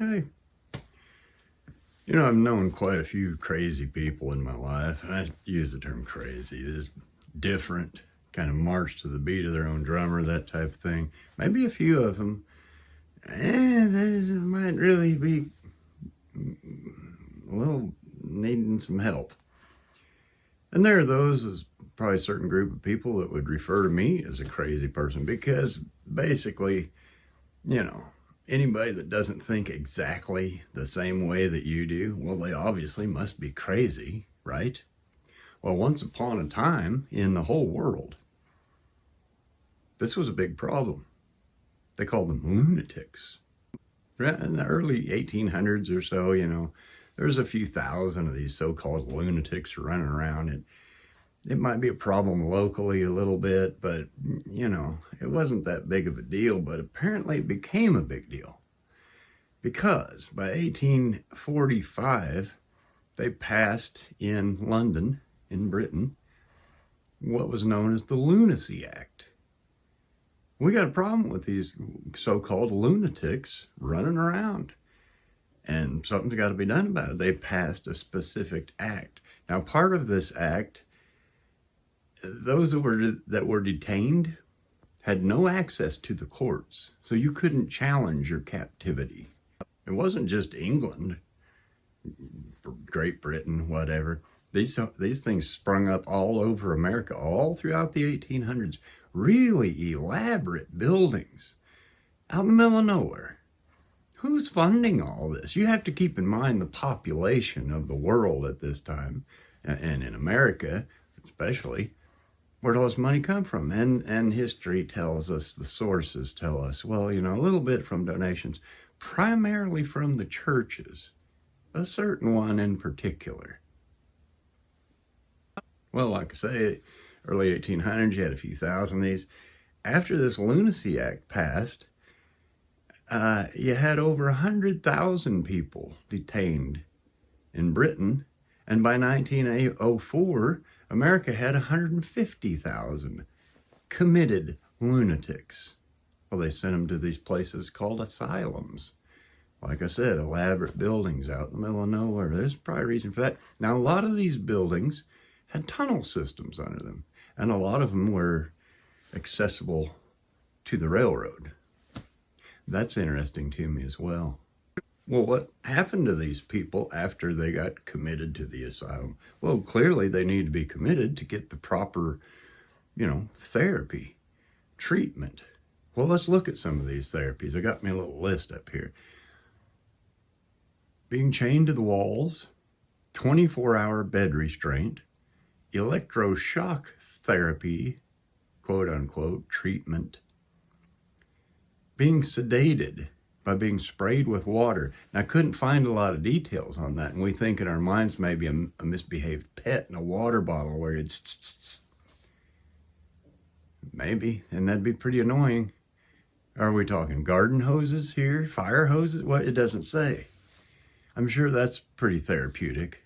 Hey, I've known quite a few crazy people in my life. I use the term crazy. It's different, kind of march to the beat of their own drummer, that type of thing. Maybe a few of them, they might really be, well, needing some help. And there are those, as probably a certain group of people that would refer to me as a crazy person because basically, anybody that doesn't think exactly the same way that you do, well, they obviously must be crazy, right? Well, once upon a time in the whole world, this was a big problem. They called them lunatics. In the early 1800s or so, there's a few thousand of these so-called lunatics running around. And it might be a problem locally a little bit, but, it wasn't that big of a deal. But apparently it became a big deal because by 1845, they passed in London, in Britain, what was known as the Lunacy Act. We got a problem with these so-called lunatics running around, and something's got to be done about it. They passed a specific act. Now, part of this act, those that were detained had no access to the courts, so you couldn't challenge your captivity. It wasn't just England, Great Britain, whatever. These things sprung up all over America, all throughout the 1800s. Really elaborate buildings out in the middle of nowhere. Who's funding all this? You have to keep in mind the population of the world at this time, and in America especially. Where does all this money come from? And history tells us, the sources tell us, well, a little bit from donations, primarily from the churches, a certain one in particular. Well, like I say, early 1800s, you had a few thousand of these. After this Lunacy Act passed, you had over 100,000 people detained in Britain, and by 1904, America had 150,000 committed lunatics. Well, they sent them to these places called asylums. Like I said, elaborate buildings out in the middle of nowhere. There's probably a reason for that. Now, a lot of these buildings had tunnel systems under them, and a lot of them were accessible to the railroad. That's interesting to me as well. Well, what happened to these people after they got committed to the asylum? Well, clearly they need to be committed to get the proper, therapy, treatment. Well, let's look at some of these therapies. I got me a little list up here. Being chained to the walls, 24-hour bed restraint, electroshock therapy, quote unquote, treatment, being sedated by being sprayed with water. Now, I couldn't find a lot of details on that, and we think in our minds maybe a misbehaved pet in a water bottle where it's maybe, and that'd be pretty annoying. Are we talking garden hoses here, fire hoses? What? It doesn't say. I'm sure that's pretty therapeutic.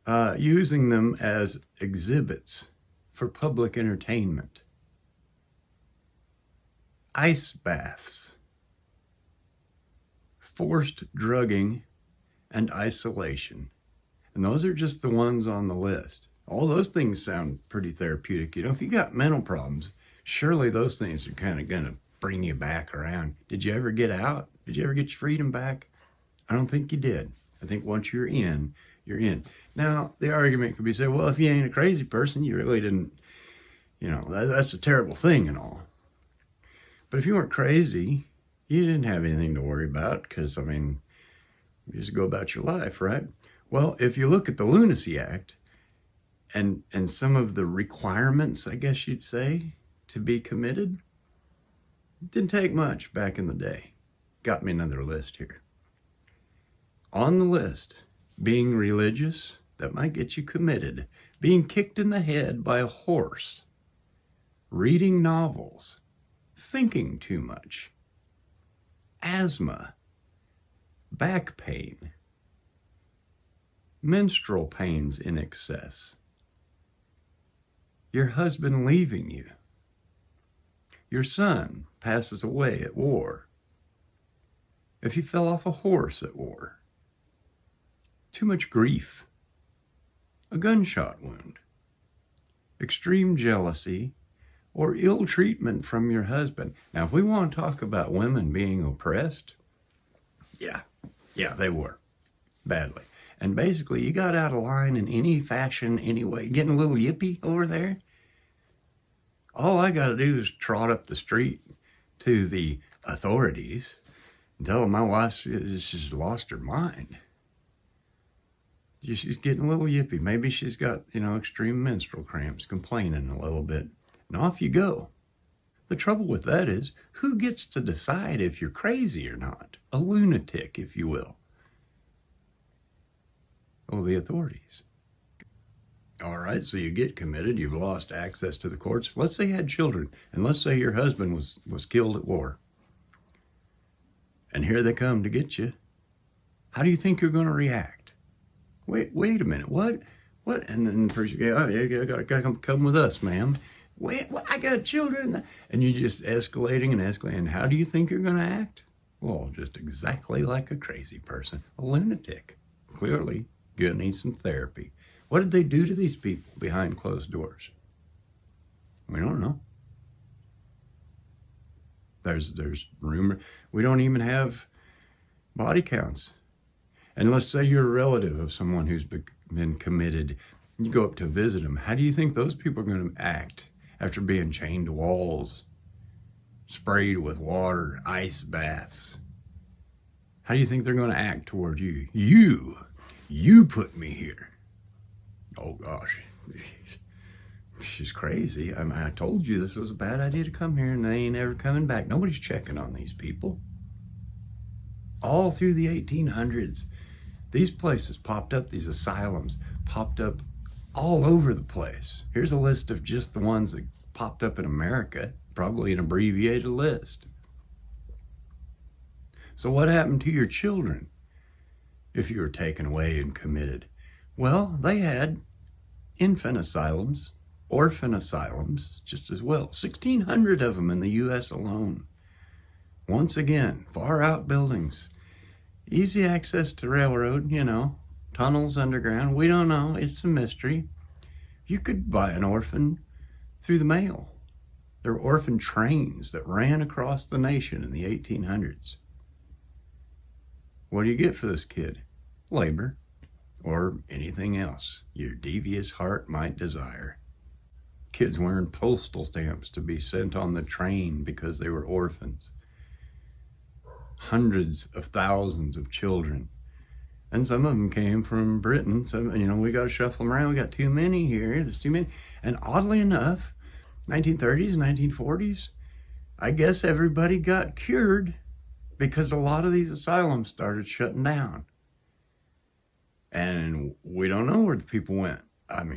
Using them as exhibits for public entertainment. Ice baths. Forced drugging and isolation. And those are just the ones on the list. All those things sound pretty therapeutic. If you got mental problems, surely those things are kind of going to bring you back around. Did you ever get out? Did you ever get your freedom back? I don't think you did. I think once you're in, you're in. Now, the argument could be said, well, if you ain't a crazy person, you really didn't, that's a terrible thing and all. But if you weren't crazy, you didn't have anything to worry about because, you just go about your life, right? Well, if you look at the Lunacy Act and some of the requirements, I guess you'd say, to be committed, it didn't take much back in the day. Got me another list here. On the list, being religious, that might get you committed. Being kicked in the head by a horse. Reading novels. Thinking too much. Asthma. Back pain. Menstrual pains in excess. Your husband leaving you. Your son passes away at war. if you fell off a horse at war, too much grief, a gunshot wound, extreme jealousy, or ill treatment from your husband. Now, if we want to talk about women being oppressed, yeah, they were, badly. And basically, you got out of line in any fashion, anyway. Getting a little yippy over there. All I got to do is trot up the street to the authorities and tell them my wife she's lost her mind. She's getting a little yippy. Maybe she's got, extreme menstrual cramps, complaining a little bit. And off you go. The trouble with that is, who gets to decide if you're crazy or not? A lunatic, if you will. Oh, the authorities. All right, so you get committed, you've lost access to the courts. Let's say you had children, and let's say your husband was killed at war. And here they come to get you. How do you think you're going to react? Wait a minute, what? And then the person, you gotta come with us, ma'am. Wait, I got children. And you're just escalating and escalating. And how do you think you're going to act? Well, just exactly like a crazy person, a lunatic. Clearly, you're going to need some therapy. What did they do to these people behind closed doors? We don't know. There's rumor. We don't even have body counts. And let's say you're a relative of someone who's been committed. You go up to visit them. How do you think those people are going to act after being chained to walls, sprayed with water, ice baths? How do you think they're going to act toward you? You put me here. Oh, gosh. She's crazy. I told you this was a bad idea to come here, and they ain't ever coming back. Nobody's checking on these people. All through the 1800s, these places popped up, these asylums popped up all over the place. Here's a list of just the ones that popped up in America, probably an abbreviated list. So what happened to your children if you were taken away and committed? Well, they had infant asylums, orphan asylums, just as well. 1,600 of them in the U.S. alone. Once again, far out buildings. Easy access to railroad, tunnels underground. We don't know. It's a mystery. You could buy an orphan through the mail. There were orphan trains that ran across the nation in the 1800s. What do you get for this kid? Labor, or anything else your devious heart might desire. Kids wearing postal stamps to be sent on the train because they were orphans. Hundreds of thousands of children. And some of them came from Britain. So, we got to shuffle them around. We got too many here. There's too many. And oddly enough, 1930s, 1940s, I guess everybody got cured because a lot of these asylums started shutting down. And we don't know where the people went.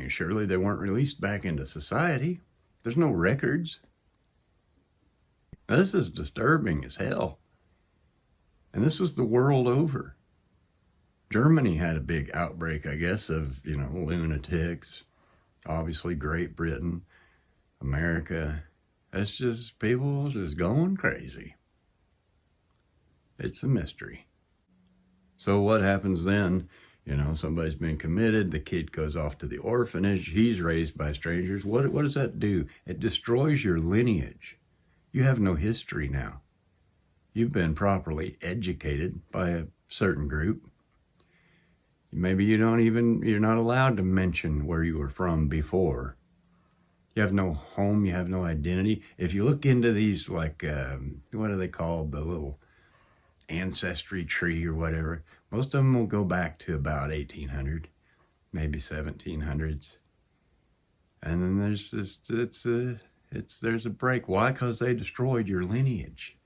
Surely they weren't released back into society. There's no records. Now, this is disturbing as hell. And this was the world over. Germany had a big outbreak, I guess, of, lunatics. Obviously, Great Britain, America. It's just people just going crazy. It's a mystery. So what happens then? Somebody's been committed. The kid goes off to the orphanage. He's raised by strangers. What does that do? It destroys your lineage. You have no history now. You've been properly educated by a certain group. Maybe you're not allowed to mention where you were from before. You have no home, you have no identity. If you look into these, what are they called? The little ancestry tree or whatever. Most of them will go back to about 1800, maybe 1700s. And then there's a break. Why? Because they destroyed your lineage.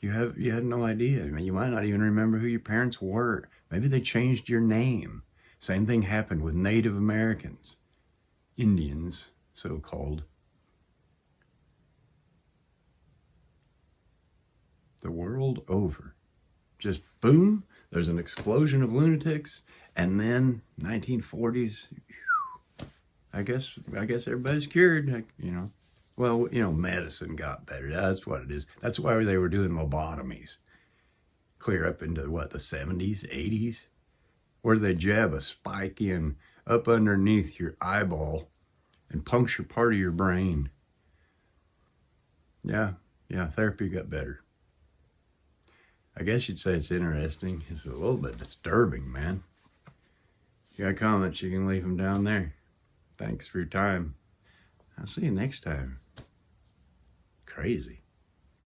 You had no idea. You might not even remember who your parents were. Maybe they changed your name. Same thing happened with Native Americans, Indians, so-called. The world over. Just boom, there's an explosion of lunatics, and then 1940s, I guess everybody's cured, Well, medicine got better. That's what it is. That's why they were doing lobotomies. clear up into what, the 70s, 80s, where they jab a spike in up underneath your eyeball and puncture part of your brain. Yeah, therapy got better. I guess you'd say it's interesting. It's a little bit disturbing, man. You got comments, you can leave them down there. Thanks for your time. I'll see you next time. Crazy.